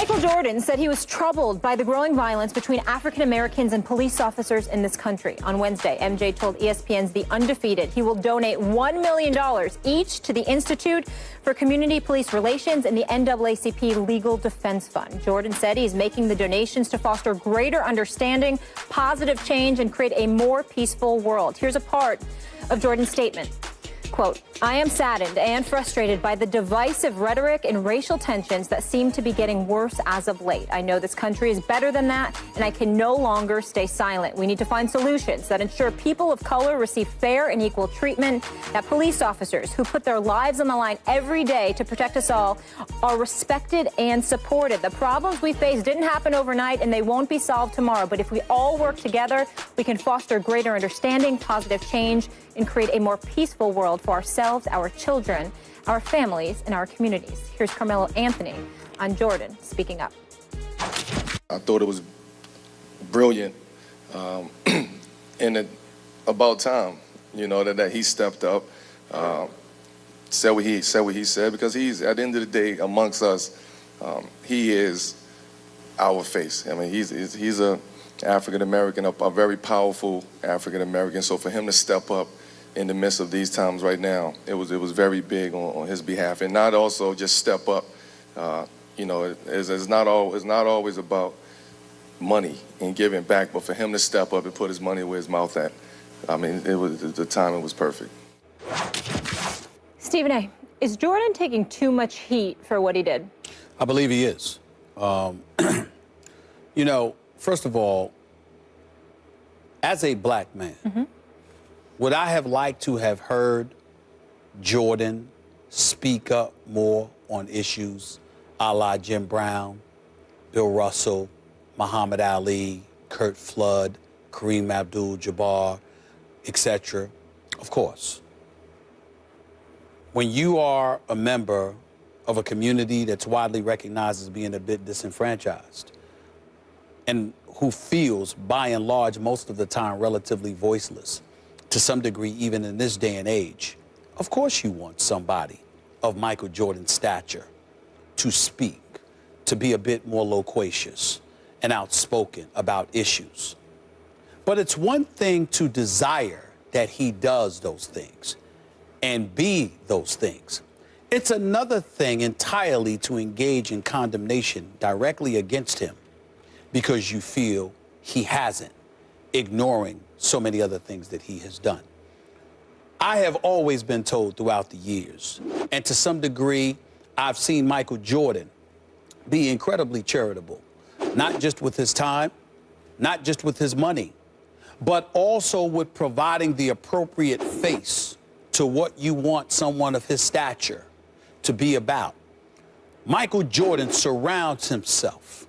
Michael Jordan said he was troubled by the growing violence between African Americans and police officers in this country. On Wednesday, MJ told ESPN's The Undefeated he will donate $1 million each to the Institute for Community Police Relations and the NAACP Legal Defense Fund. Jordan said he's making the donations to foster greater understanding, positive change, and create a more peaceful world. Here's a part of Jordan's statement. Quote, I am saddened and frustrated by the divisive rhetoric and racial tensions that seem to be getting worse as of late. I know this country is better than that, and I can no longer stay silent. We need to find solutions that ensure people of color receive fair and equal treatment, that police officers who put their lives on the line every day to protect us all are respected and supported. The problems we face didn't happen overnight, and they won't be solved tomorrow. But if we all work together, we can foster greater understanding, positive change, and create a more peaceful world for ourselves, our children, our families, and our communities. Here's Carmelo Anthony on Jordan speaking up. I thought it was brilliant, and about time, you know, that he stepped up, said what he said, because he's, at the end of the day, amongst us, he is our face. I mean, he's a African American, a very powerful African American. So for him to step up in the midst of these times right now, it was very big on his behalf, and not also just step up. You know, it's not always about money and giving back, but for him to step up and put his money where his mouth at, I mean, the timing was perfect. Stephen A., is Jordan taking too much heat for what he did? I believe he is. You know, first of all, as a black man, would I have liked to have heard Jordan speak up more on issues a la Jim Brown, Bill Russell, Muhammad Ali, Curt Flood, Kareem Abdul-Jabbar, etc.? Of course. When you are a member of a community that's widely recognized as being a bit disenfranchised and who feels, by and large, most of the time, relatively voiceless, to some degree, even in this day and age, of course you want somebody of Michael Jordan's stature to speak, to be a bit more loquacious and outspoken about issues. But it's one thing to desire that he does those things and be those things. It's another thing entirely to engage in condemnation directly against him because you feel he hasn't, ignoring so many other things that he has done. I have always been told throughout the years, and to some degree, I've seen Michael Jordan be incredibly charitable, not just with his time, not just with his money, but also with providing the appropriate face to what you want someone of his stature to be about. Michael Jordan surrounds himself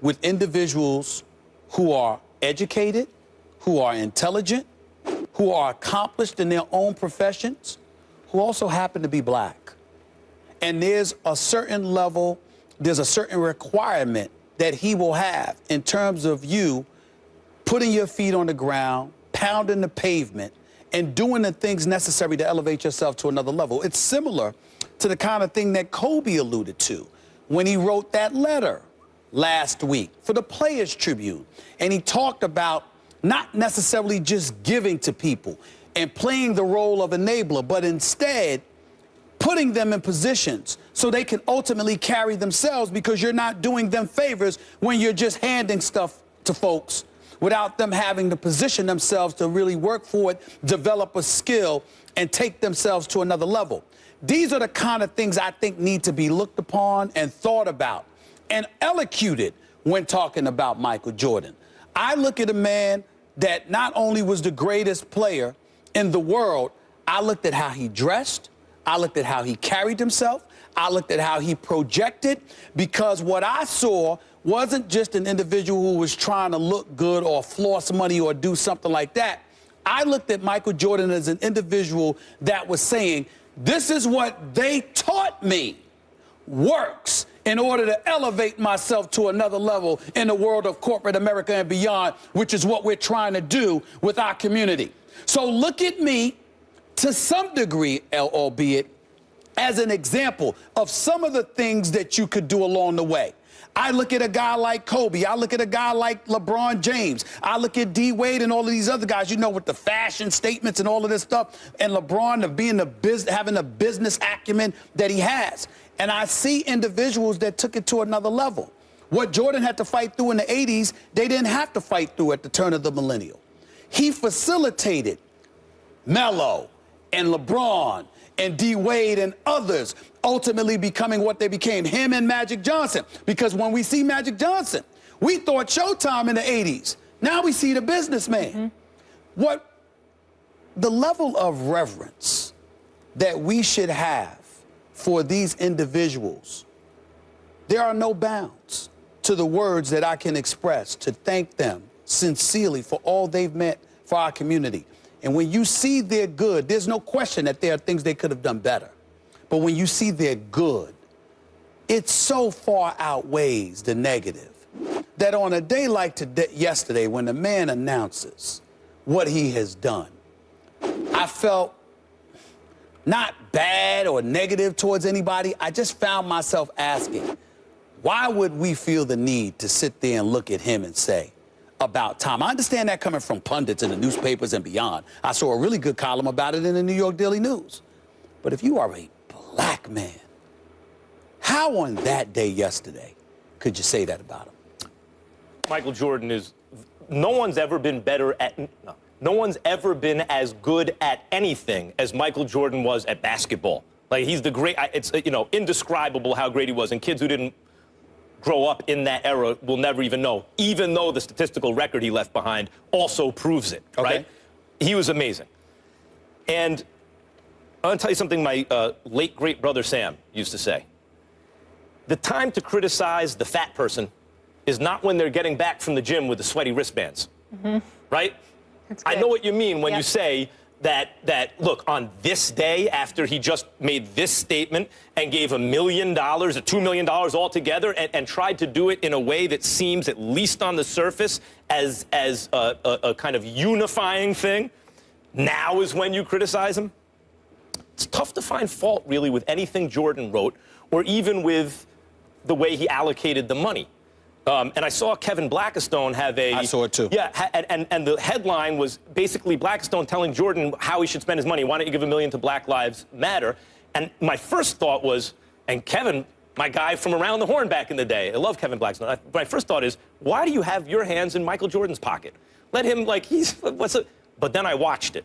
with individuals who are educated, who are intelligent, who are accomplished in their own professions, who also happen to be black. And there's a certain level, there's a certain requirement that he will have in terms of you putting your feet on the ground, pounding the pavement, and doing the things necessary to elevate yourself to another level. It's similar to the kind of thing that Kobe alluded to when he wrote that letter last week for the Players Tribune. And he talked about not necessarily just giving to people and playing the role of enabler, but instead putting them in positions so they can ultimately carry themselves, because you're not doing them favors when you're just handing stuff to folks without them having to position themselves to really work for it, develop a skill, and take themselves to another level. These are the kind of things I think need to be looked upon and thought about and elocuted when talking about Michael Jordan. I look at a man that not only was the greatest player in the world, I looked at how he dressed, I looked at how he carried himself, I looked at how he projected, because what I saw wasn't just an individual who was trying to look good or floss money or do something like that. I looked at Michael Jordan as an individual that was saying, this is what they taught me works in order to elevate myself to another level in the world of corporate America and beyond, which is what we're trying to do with our community. So look at me, to some degree, albeit, as an example of some of the things that you could do along the way. I look at a guy like Kobe. I look at a guy like LeBron James. I look at D. Wade and all of these other guys, you know, with the fashion statements and all of this stuff. And LeBron of being having the business acumen that he has. And I see individuals that took it to another level. What Jordan had to fight through in the 80s, they didn't have to fight through at the turn of the millennium. He facilitated Melo and LeBron and D. Wade and others ultimately becoming what they became, him and Magic Johnson. Because when we see Magic Johnson, we thought Showtime in the 80s. Now we see the businessman. What the level of reverence that we should have for these individuals, there are no bounds to the words that I can express to thank them sincerely for all they've meant for our community. And when you see their good, there's no question that there are things they could have done better. But when you see their good, it so far outweighs the negative that on a day like yesterday, when the man announces what he has done, I felt not bad or negative towards anybody. I just found myself asking, why would we feel the need to sit there and look at him and say, about time? I understand that coming from pundits in the newspapers and beyond. I saw a really good column about it in the New York Daily News. But if you are a black man, how on that day yesterday could you say that about him? Michael Jordan is, no one's ever been as good at anything as Michael Jordan was at basketball. Like, he's the great, it's, you know, indescribable how great he was. And kids who didn't grow up in that era will never even know, even though the statistical record he left behind also proves it, right? He was amazing. And I'm going to tell you something my late great brother Sam used to say. The time to criticize the fat person is not when they're getting back from the gym with the sweaty wristbands, right? I know what you mean when you say that, look, on this day, after he just made this statement and gave $1 million or $2 million altogether and tried to do it in a way that seems, at least on the surface, as a kind of unifying thing, now is when you criticize him? It's tough to find fault, really, with anything Jordan wrote or even with the way he allocated the money. And I saw Kevin Blackistone have a... I saw it too. Yeah, and the headline was basically Blackistone telling Jordan how he should spend his money. Why don't you give $1 million to Black Lives Matter? And my first thought was, and Kevin, my guy from around the horn back in the day, I love Kevin Blackistone. My first thought is, why do you have your hands in Michael Jordan's pocket? Let him, like, But then I watched it,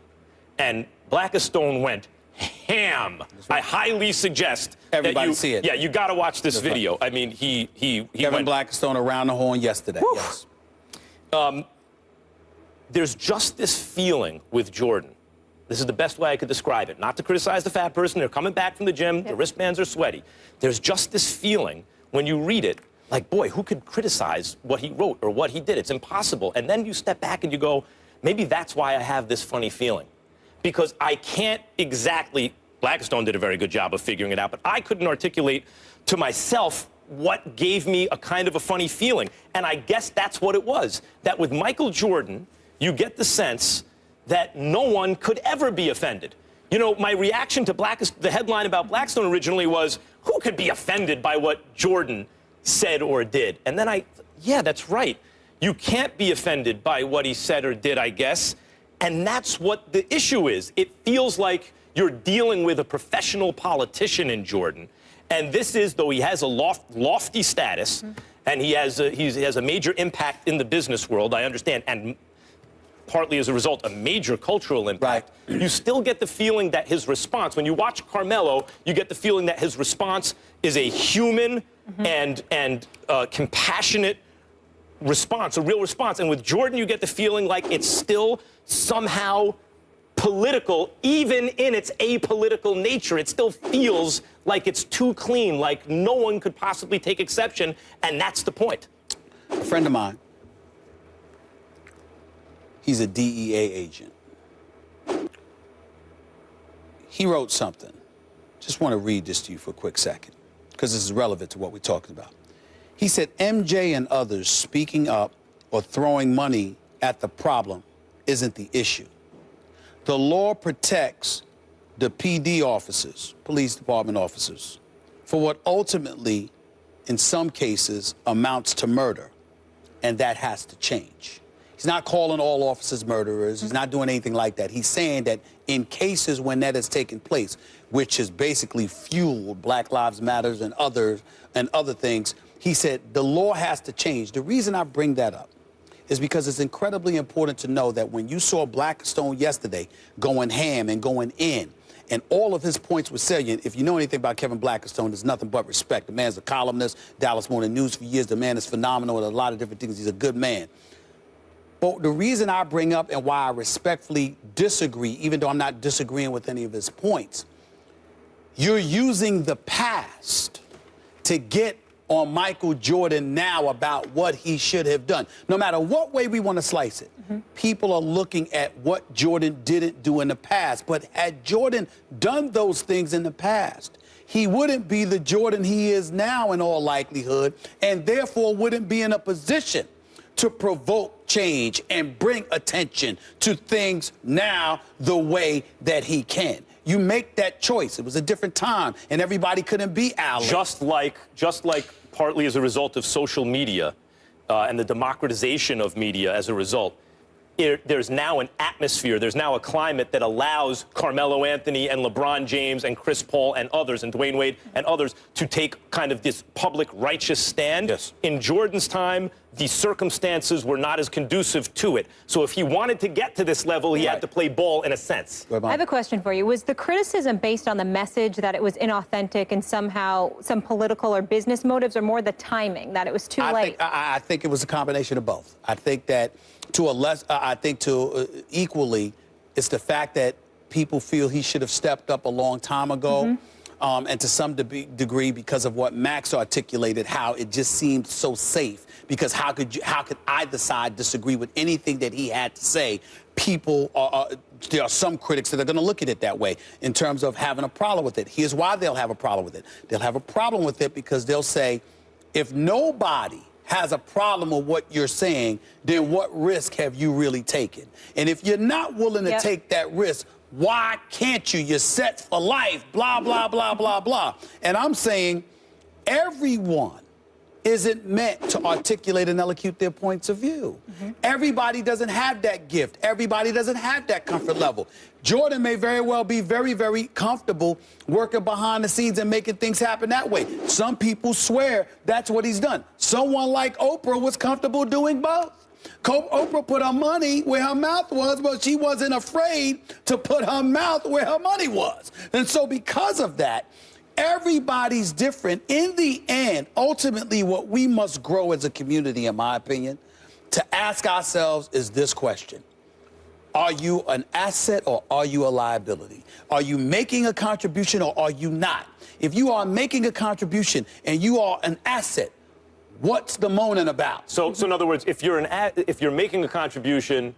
and Blackistone went ham. Right. I highly suggest everybody see it. Yeah, you got to watch this video. Right. I mean, he Kevin went Blackistone around the horn yesterday. Whew. Yes. There's just this feeling with Jordan. This is the best way I could describe it. Not to criticize the fat person. They're coming back from the gym. The wristbands are sweaty. There's just this feeling when you read it, like, boy, who could criticize what he wrote or what he did? It's impossible. And then you step back and you go, maybe that's why I have this funny feeling. Because I can't exactly, Blackistone did a very good job of figuring it out, but I couldn't articulate to myself what gave me a kind of a funny feeling. And I guess that's what it was, that with Michael Jordan, you get the sense that no one could ever be offended. You know, my reaction to the headline about Blackistone originally was, who could be offended by what Jordan said or did? And then yeah, that's right. You can't be offended by what he said or did, I guess. And that's what the issue is. It feels like you're dealing with a professional politician in Jordan. And this is, though he has a lofty status, and he has a major impact in the business world, I understand, and partly as a result, a major cultural impact. Right. You still get the feeling that his response, when you watch Carmelo, you get the feeling that his response is a human and compassionate response, a real response. And with Jordan, you get the feeling like it's still somehow political, even in its apolitical nature. It still feels like it's too clean, like no one could possibly take exception, and that's the point. A friend of mine, he's a DEA agent. He wrote something. Just want to read this to you for a quick second, because this is relevant to what we're talking about. He said, MJ and others speaking up or throwing money at the problem isn't the issue. The law protects the PD officers, police department officers, for what ultimately in some cases, amounts to murder, and that has to change. He's not calling all officers murderers. He's not doing anything like that. He's saying that in cases when that has taken place, which has basically fueled Black Lives Matters and other things, he said the law has to change. The reason I bring that up is because it's incredibly important to know that when you saw Blackstone yesterday going ham and going in, and all of his points were salient. If you know anything about Kevin Blackstone, there's nothing but respect. The man's a columnist, Dallas Morning News for years. The man is phenomenal at a lot of different things. He's a good man. But the reason I bring up and why I respectfully disagree, even though I'm not disagreeing with any of his points, you're using the past to get on Michael Jordan now about what he should have done. No matter what way we want to slice it, people are looking at what Jordan didn't do in the past. But had Jordan done those things in the past, he wouldn't be the Jordan he is now in all likelihood, and therefore wouldn't be in a position to provoke change and bring attention to things now the way that he can. You make that choice. It was a different time, and everybody couldn't be Allen. Just like partly as a result of social media and the democratization of media as a result, there's now an atmosphere, there's now a climate that allows Carmelo Anthony and LeBron James and Chris Paul and others and Dwayne Wade and others to take kind of this public righteous stand. Yes. In Jordan's time, the circumstances were not as conducive to it. So if he wanted to get to this level, he had to play ball in a sense. I have a question for you. Was the criticism based on the message that it was inauthentic and somehow some political or business motives, or more the timing, that it was too late? I think it was a combination of both. I think that equally, it's the fact that people feel he should have stepped up a long time ago. And to some degree, because of what Max articulated, how it just seemed so safe. Because how could either side disagree with anything that he had to say? There are some critics that are going to look at it that way in terms of having a problem with it. Here's why they'll have a problem with it. They'll have a problem with it because they'll say, if nobody has a problem with what you're saying, then what risk have you really taken? And if you're not willing to take that risk, why can't you? You're set for life, blah, blah, blah, blah, blah. And I'm saying everyone isn't meant to articulate and elocute their points of view. Everybody doesn't have that gift. Everybody doesn't have that comfort level. Jordan may very well be very, very comfortable working behind the scenes and making things happen that way. Some people swear that's what he's done. Someone like Oprah was comfortable doing both. Oprah put her money where her mouth was, but she wasn't afraid to put her mouth where her money was. And so because of that, everybody's different. In the end, ultimately, what we must grow as a community, in my opinion, to ask ourselves is this question. Are you an asset or are you a liability? Are you making a contribution or are you not? If you are making a contribution and you are an asset, what's the moaning about? So in other words, if you're making a contribution,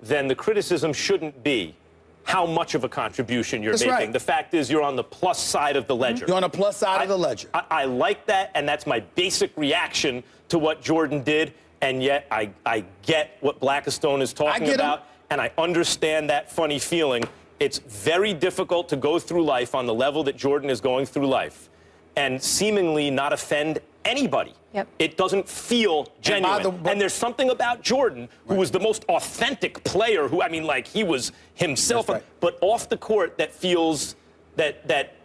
then the criticism shouldn't be how much of a contribution you're making. Right. The fact is you're on the plus side of the ledger. You're on the plus side of the ledger. I like that, and that's my basic reaction to what Jordan did, and yet I get what Blackstone is talking about, and I understand that funny feeling. It's very difficult to go through life on the level that Jordan is going through life and seemingly not offend anybody. It doesn't feel genuine. And there's something about Jordan, who was the most authentic player, who, I mean, like, he was himself, but off the court that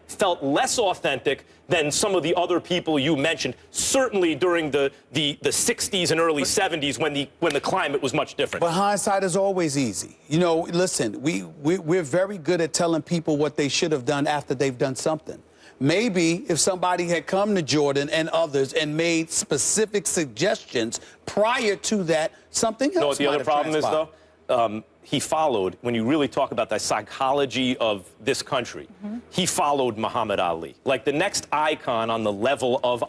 felt less authentic than some of the other people you mentioned, certainly during the 60s and early 70s when the climate was much different. But hindsight is always easy. You know, listen, we're very good at telling people what they should have done after they've done something. Maybe if somebody had come to Jordan and others and made specific suggestions prior to that, something else. You know what the other problem is, though? He followed, when you really talk about the psychology of this country, he followed Muhammad Ali. Like the next icon on the level of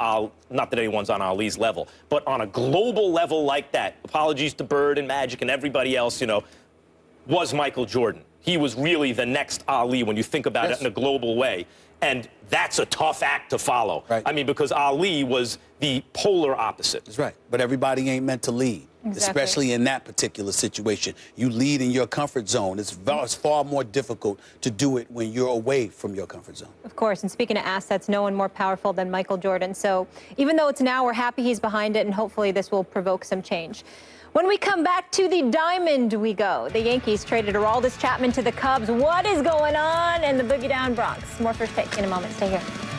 not that anyone's on Ali's level, but on a global level like that, apologies to Bird and Magic and everybody else, you know, was Michael Jordan. He was really the next Ali when you think about it in a global way. And that's a tough act to follow. I mean, because Ali was the polar opposite. That's right. But everybody ain't meant to lead. especially in that particular situation. You lead in your comfort zone. It's far more difficult to do it when you're away from your comfort zone. Of course, and speaking of assets, no one more powerful than Michael Jordan. So even though it's now, we're happy he's behind it, and hopefully this will provoke some change. When we come back to the diamond we go. The Yankees traded Aroldis Chapman to the Cubs. What is going on in the Boogie Down Bronx? More First Take in a moment. Stay here.